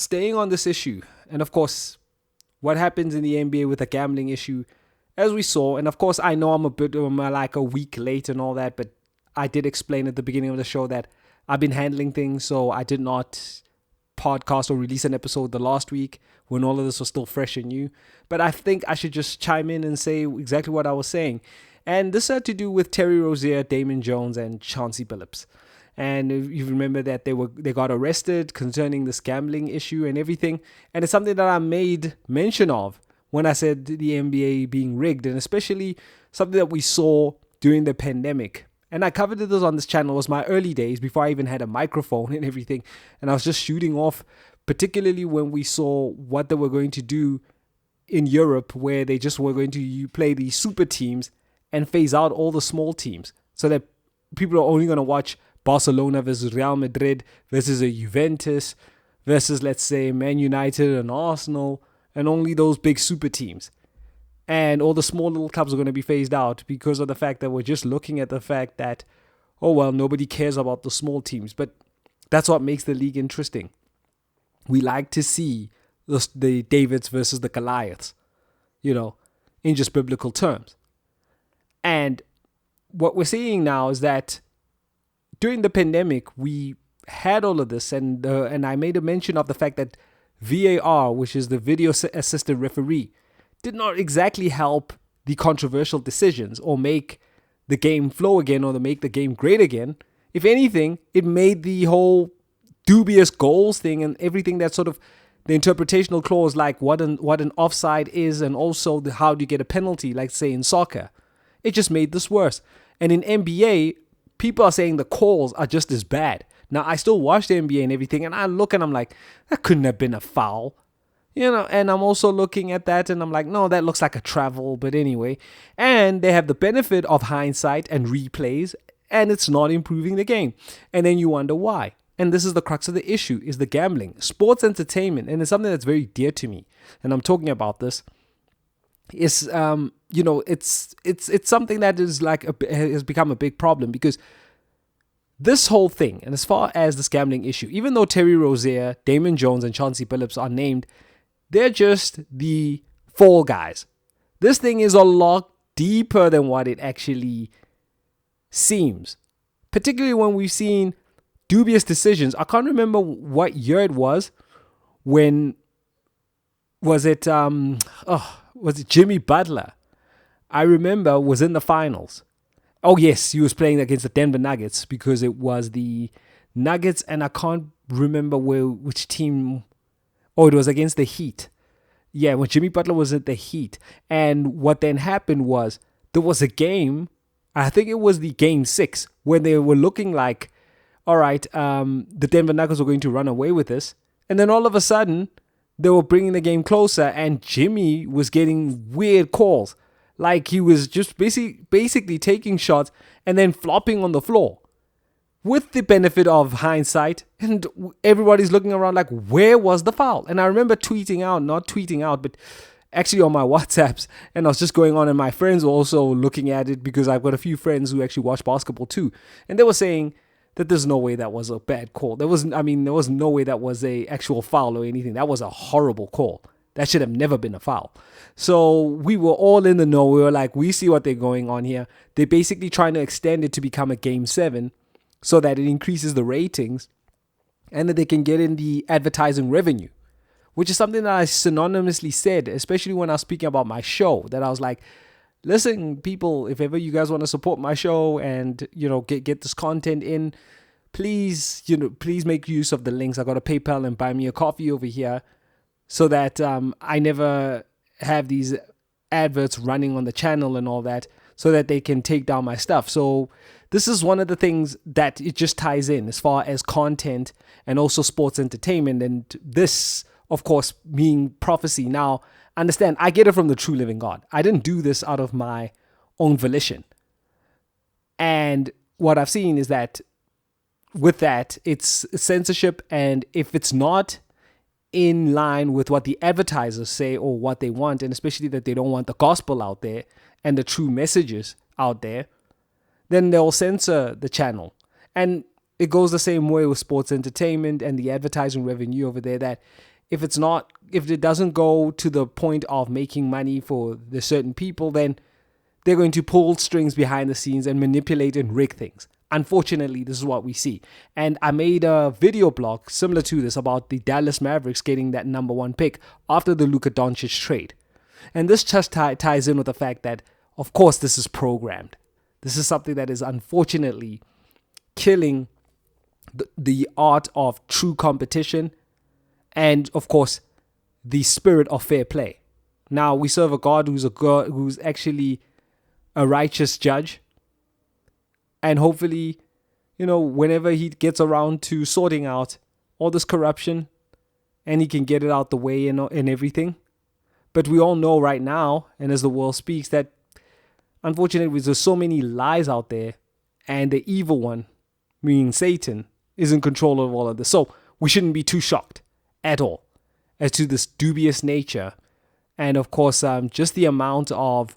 staying on this issue, and of course, what happens in the NBA with the gambling issue, as we saw, and of course, I know I'm like a week late and all that, but I did explain at the beginning of the show that I've been handling things, so I did not podcast or release an episode the last week when all of this was still fresh and new. But I think I should just chime in and say exactly what I was saying. And this had to do with Terry Rozier, Damon Jones, and Chauncey Billups. And you remember that they got arrested concerning this gambling issue and everything. And it's something that I made mention of when I said the NBA being rigged, and especially something that we saw during the pandemic. And I covered this on this channel. It was my early days before I even had a microphone and everything. And I was just shooting off, particularly when we saw what they were going to do in Europe, where they just were going to play the super teams and phase out all the small teams so that people are only going to watch Barcelona versus Real Madrid versus a Juventus versus, let's say, Man United and Arsenal, and only those big super teams. And all the small little clubs are going to be phased out because of the fact that we're just looking at the fact that, oh, well, nobody cares about the small teams. But that's what makes the league interesting. We like to see the Davids versus the Goliaths, in just biblical terms. And what we're seeing now is that during the pandemic, we had all of this. And I made a mention of the fact that VAR, which is the video assistant referee, did not exactly help the controversial decisions or make the game flow again or to make the game great again. If anything, it made the whole dubious goals thing and everything that sort of the interpretational clause, like what an offside is, and also how do you get a penalty, like say in soccer. It just made this worse. And in NBA, people are saying the calls are just as bad. Now, I still watch the NBA and everything, and I look and I'm like, that couldn't have been a foul. And I'm also looking at that and I'm like, no, that looks like a travel. But anyway, and they have the benefit of hindsight and replays, and it's not improving the game. And then you wonder why. And this is the crux of the issue, is the gambling. Sports entertainment, and it's something that's very dear to me, and I'm talking about this, is, it's something that is has become a big problem, because this whole thing, and as far as this gambling issue, even though Terry Rozier, Damon Jones, and Chauncey Billups are named, they're just the fall guys. This thing is a lot deeper than what it actually seems, particularly when we've seen dubious decisions. I can't remember what year it was. When was it? Was it Jimmy Butler? I remember was in the finals. Oh yes, he was playing against the Denver Nuggets, because it was the Nuggets, and I can't remember which team. Oh, it was against the Heat. Yeah, when Jimmy Butler was at the Heat. And what then happened was there was a game, I think it was the game 6, where they were looking like, all right, the Denver Nuggets were going to run away with this. And then all of a sudden, they were bringing the game closer, and Jimmy was getting weird calls. Like he was just basically taking shots and then flopping on the floor. With the benefit of hindsight, and everybody's looking around like, where was the foul? And I remember not tweeting out, but actually on my WhatsApps, and I was just going on, and my friends were also looking at it, because I've got a few friends who actually watch basketball too, and they were saying that there's no way that was a bad call. There was no way that was a actual foul or anything. That was a horrible call. That should have never been a foul. So we were all in the know. We were like, we see what they're going on here. They're basically trying to extend it to become a game 7, so that it increases the ratings and that they can get in the advertising revenue, which is something that I synonymously said, especially when I was speaking about my show, that I was like, listen, people, if ever you guys want to support my show and, get this content in, please make use of the links. I got a PayPal and buy me a coffee over here, so that I never have these adverts running on the channel and all that, so that they can take down my stuff. So this is one of the things that it just ties in as far as content and also sports entertainment. And this, of course, being prophecy. Now, understand, I get it from the true living God. I didn't do this out of my own volition. And what I've seen is that with that, it's censorship. And if it's not in line with what the advertisers say or what they want, and especially that they don't want the gospel out there and the true messages out there, then they'll censor the channel. And it goes the same way with sports entertainment and the advertising revenue over there, that if it doesn't go to the point of making money for the certain people, then they're going to pull strings behind the scenes and manipulate and rig things. Unfortunately, this is what we see. And I made a video blog similar to this about the Dallas Mavericks getting that number 1 pick after the Luka Doncic trade. And this just ties in with the fact that, of course, this is programmed. This is something that is unfortunately killing the art of true competition and, of course, the spirit of fair play. Now, we serve a God who's actually a righteous judge. And hopefully, whenever he gets around to sorting out all this corruption and he can get it out the way and everything. But we all know right now, and as the world speaks, that unfortunately there's so many lies out there, and the evil one, meaning Satan, is in control of all of this. So we shouldn't be too shocked at all as to this dubious nature. And of course, just the amount of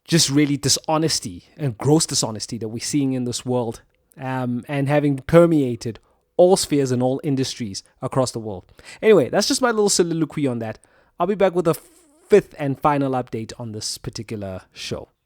just really dishonesty and gross dishonesty that we're seeing in this world, and having permeated all spheres and all industries across the world. Anyway, that's just my little soliloquy on that. I'll be back with a 5th and final update on this particular show.